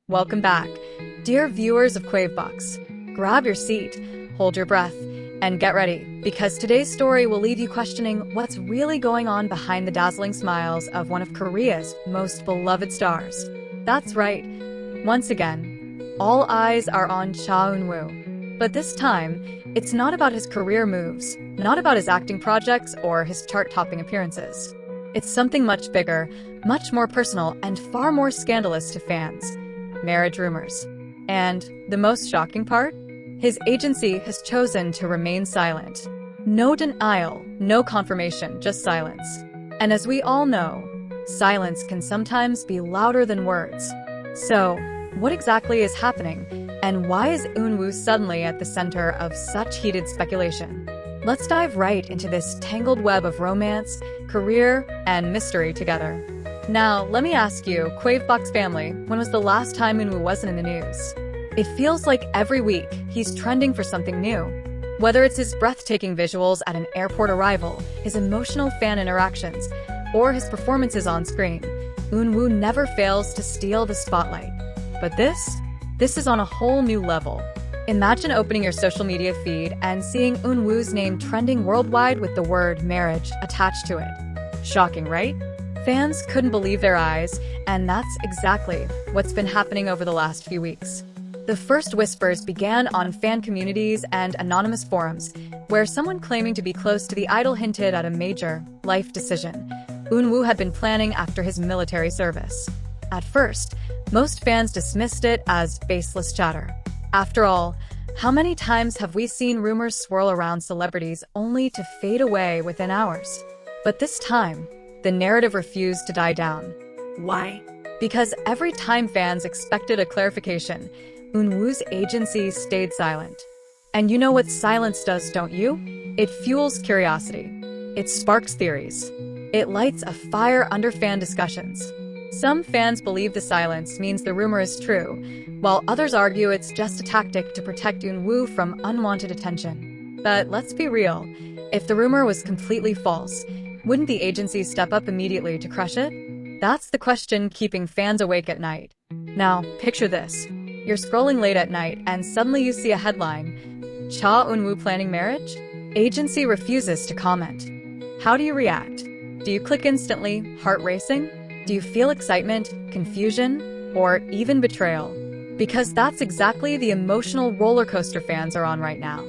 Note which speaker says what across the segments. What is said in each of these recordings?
Speaker 1: Welcome back. Dear viewers of KWaveBox, grab your seat, hold your breath, and get ready, because today's story will leave you questioning what's really going on behind the dazzling smiles of one of Korea's most beloved stars. That's right. Once again, all eyes are on Eun Woo. But this time, it's not about his career moves, not about his acting projects or his chart-topping appearances. It's something much bigger, much more personal, and far more scandalous to fans: marriage rumors. And the most shocking part? His agency has chosen to remain silent. No denial, no confirmation, just silence. And as we all know, silence can sometimes be louder than words. So, what exactly is happening? And why is Eun Woo suddenly at the center of such heated speculation? Let's dive right into this tangled web of romance, career, and mystery together. Now, let me ask you, KWaveBox family, when was the last time Eun Woo wasn't in the news? It feels like every week, he's trending for something new. Whether it's his breathtaking visuals at an airport arrival, his emotional fan interactions, or his performances on screen, Eun Woo never fails to steal the spotlight. But this is on a whole new level. Imagine opening your social media feed and seeing Eun Woo's name trending worldwide with the word marriage attached to it. Shocking, right? Fans couldn't believe their eyes, and that's exactly what's been happening over the last few weeks. The first whispers began on fan communities and anonymous forums, where someone claiming to be close to the idol hinted at a major life decision Eun Woo had been planning after his military service. At first, most fans dismissed it as baseless chatter. After all, how many times have we seen rumors swirl around celebrities only to fade away within hours? But this time, the narrative refused to die down. Why? Because every time fans expected a clarification, Eun Woo's agency stayed silent. And you know what silence does, don't you? It fuels curiosity. It sparks theories. It lights a fire under fan discussions. Some fans believe the silence means the rumor is true, while others argue it's just a tactic to protect Eun Woo from unwanted attention. But let's be real, if the rumor was completely false, wouldn't the agency step up immediately to crush it? That's the question keeping fans awake at night. Now, picture this. You're scrolling late at night and suddenly you see a headline: Cha Eun Woo planning marriage? Agency refuses to comment. How do you react? Do you click instantly, heart racing? Do you feel excitement, confusion, or even betrayal? Because that's exactly the emotional roller coaster fans are on right now.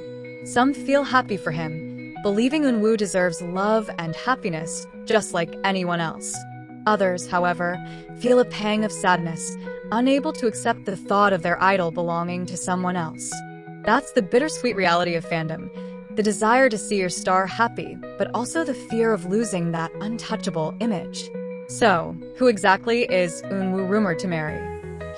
Speaker 1: Some feel happy for him, believing Eun Woo deserves love and happiness just like anyone else. Others, however, feel a pang of sadness, unable to accept the thought of their idol belonging to someone else. That's the bittersweet reality of fandom. The desire to see your star happy, but also the fear of losing that untouchable image. So, who exactly is Eun Woo rumored to marry?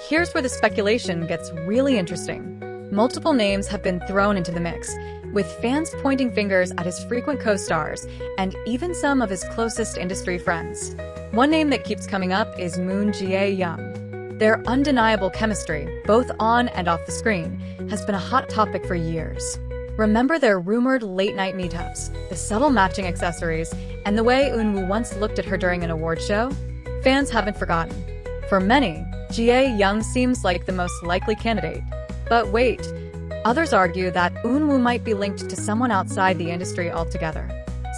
Speaker 1: Here's where the speculation gets really interesting. Multiple names have been thrown into the mix, with fans pointing fingers at his frequent co-stars and even some of his closest industry friends. One name that keeps coming up is Moon Jae-young. Their undeniable chemistry, both on and off the screen, has been a hot topic for years. Remember their rumored late-night meetups, the subtle matching accessories, and the way Eun Woo once looked at her during an award show? Fans haven't forgotten. For many, Jae-young seems like the most likely candidate. But wait, others argue that Eun Woo might be linked to someone outside the industry altogether.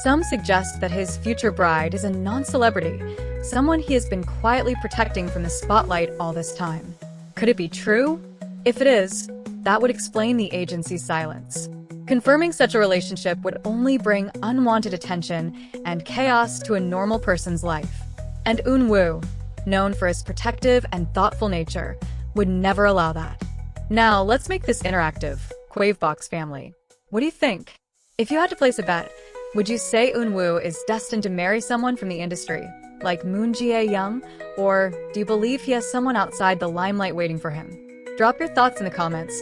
Speaker 1: Some suggest that his future bride is a non-celebrity, someone he has been quietly protecting from the spotlight all this time. Could it be true? If it is, that would explain the agency's silence. Confirming such a relationship would only bring unwanted attention and chaos to a normal person's life. And Eun Woo, known for his protective and thoughtful nature, would never allow that. Now, let's make this interactive, KWaveBox family. What do you think? If you had to place a bet, would you say Eun Woo is destined to marry someone from the industry, like Moon Jae-young, or do you believe he has someone outside the limelight waiting for him? Drop your thoughts in the comments.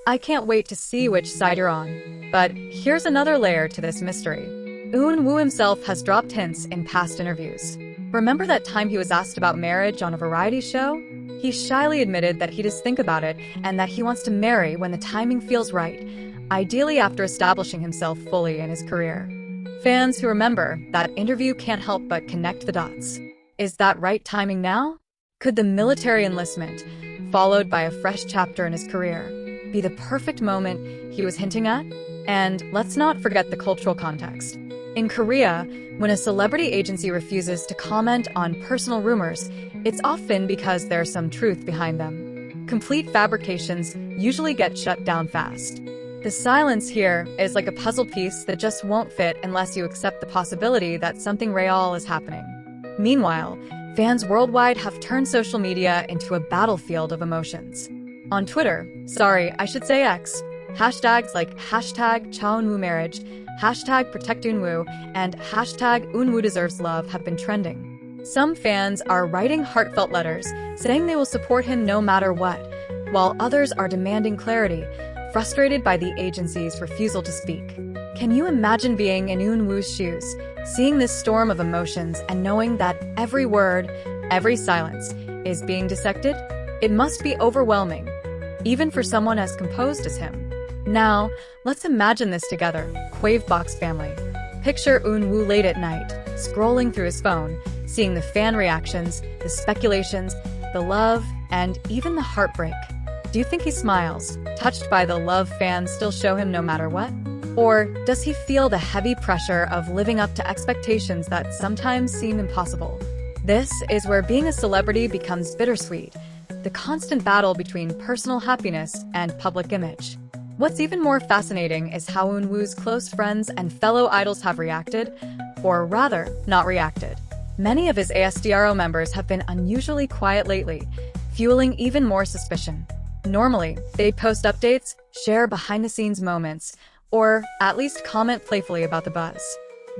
Speaker 1: I can't wait to see which side you're on. But here's another layer to this mystery. Eun Woo himself has dropped hints in past interviews. Remember that time he was asked about marriage on a variety show? He shyly admitted that he does think about it and that he wants to marry when the timing feels right, ideally after establishing himself fully in his career. Fans who remember that interview can't help but connect the dots. Is that right timing now? Could the military enlistment, followed by a fresh chapter in his career, be the perfect moment he was hinting at? And let's not forget the cultural context. In Korea, when a celebrity agency refuses to comment on personal rumors, it's often because there's some truth behind them. Complete fabrications usually get shut down fast. The silence here is like a puzzle piece that just won't fit unless you accept the possibility that something real is happening. Meanwhile, fans worldwide have turned social media into a battlefield of emotions. On Twitter, I should say X, hashtags like hashtag #ChaEunWooMarriage, hashtag #ProtectEunWoo, and hashtag #EunWooDeservesLove have been trending. Some fans are writing heartfelt letters, saying they will support him no matter what, while others are demanding clarity, frustrated by the agency's refusal to speak. Can you imagine being in Eun Woo's shoes, seeing this storm of emotions and knowing that every word, every silence, is being dissected? It must be overwhelming, even for someone as composed as him. Now, let's imagine this together, KWaveBox family. Picture Eun Woo late at night, scrolling through his phone, seeing the fan reactions, the speculations, the love, and even the heartbreak. Do you think he smiles, touched by the love fans still show him no matter what? Or does he feel the heavy pressure of living up to expectations that sometimes seem impossible? This is where being a celebrity becomes bittersweet, the constant battle between personal happiness and public image. What's even more fascinating is how Eun Woo's close friends and fellow idols have reacted, or rather, not reacted. Many of his ASDRO members have been unusually quiet lately, fueling even more suspicion. Normally, they'd post updates, share behind-the-scenes moments, or at least comment playfully about the buzz.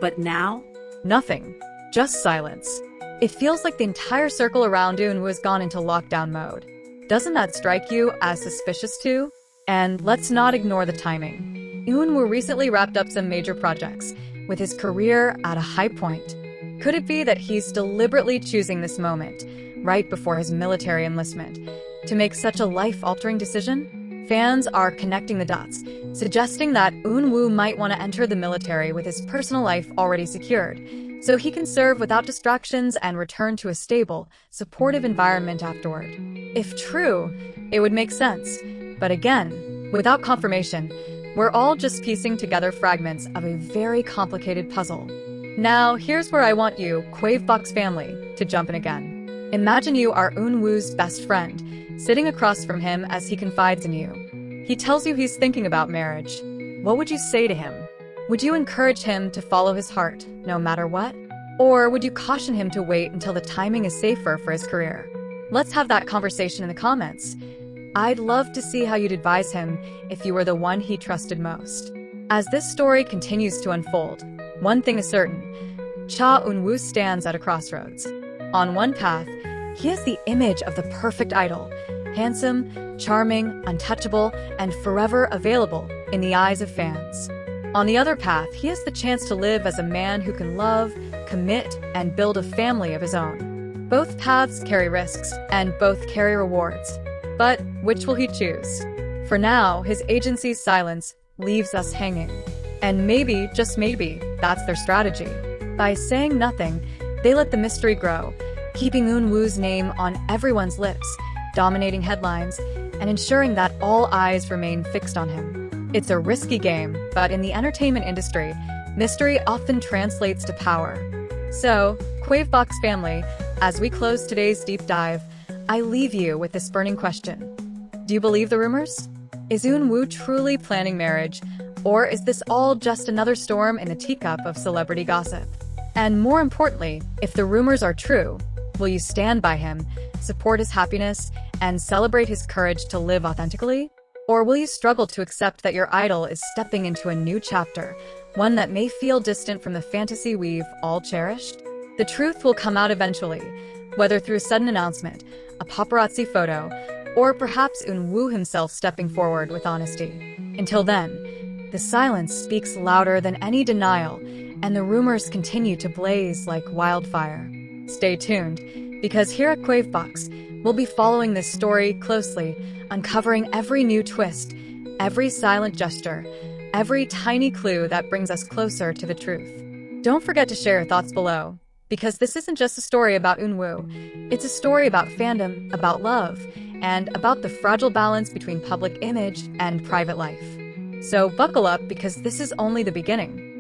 Speaker 2: But now?
Speaker 1: Nothing. Just silence. It feels like the entire circle around Eun Woo has gone into lockdown mode. Doesn't that strike you as suspicious too? And let's not ignore the timing. Eun Woo recently wrapped up some major projects, with his career at a high point. Could it be that he's deliberately choosing this moment, right before his military enlistment, to make such a life-altering decision? Fans are connecting the dots, suggesting that Eun Woo might want to enter the military with his personal life already secured, so he can serve without distractions and return to a stable, supportive environment afterward. If true, it would make sense. But again, without confirmation, we're all just piecing together fragments of a very complicated puzzle. Now, here's where I want you, KWaveBox family, to jump in again. Imagine you are Eun Woo's best friend, sitting across from him as he confides in you. He tells you he's thinking about marriage. What would you say to him? Would you encourage him to follow his heart, no matter what? Or would you caution him to wait until the timing is safer for his career? Let's have that conversation in the comments. I'd love to see how you'd advise him if you were the one he trusted most. As this story continues to unfold, one thing is certain. Eun Woo stands at a crossroads. On one path, he is the image of the perfect idol, handsome, charming, untouchable, and forever available in the eyes of fans. On the other path, he has the chance to live as a man who can love, commit, and build a family of his own. Both paths carry risks, and both carry rewards. But which will he choose? For now, his agency's silence leaves us hanging. And maybe, just maybe, that's their strategy. By saying nothing, they let the mystery grow, keeping Eun Woo's name on everyone's lips, dominating headlines, and ensuring that all eyes remain fixed on him. It's a risky game, but in the entertainment industry, mystery often translates to power. So, KWaveBox family, as we close today's deep dive, I leave you with this burning question. Do you believe the rumors? Is Eun Woo truly planning marriage, or is this all just another storm in the teacup of celebrity gossip? And more importantly, if the rumors are true, will you stand by him, support his happiness, and celebrate his courage to live authentically? Or will you struggle to accept that your idol is stepping into a new chapter, one that may feel distant from the fantasy we've all cherished? The truth will come out eventually, whether through a sudden announcement, a paparazzi photo, or perhaps Eun Woo himself stepping forward with honesty. Until then, the silence speaks louder than any denial, and the rumors continue to blaze like wildfire. Stay tuned, because here at KWaveBox, we'll be following this story closely, uncovering every new twist, every silent gesture, every tiny clue that brings us closer to the truth. Don't forget to share your thoughts below. Because this isn't just a story about Eun Woo. It's a story about fandom, about love, and about the fragile balance between public image and private life. So buckle up because this is only the beginning.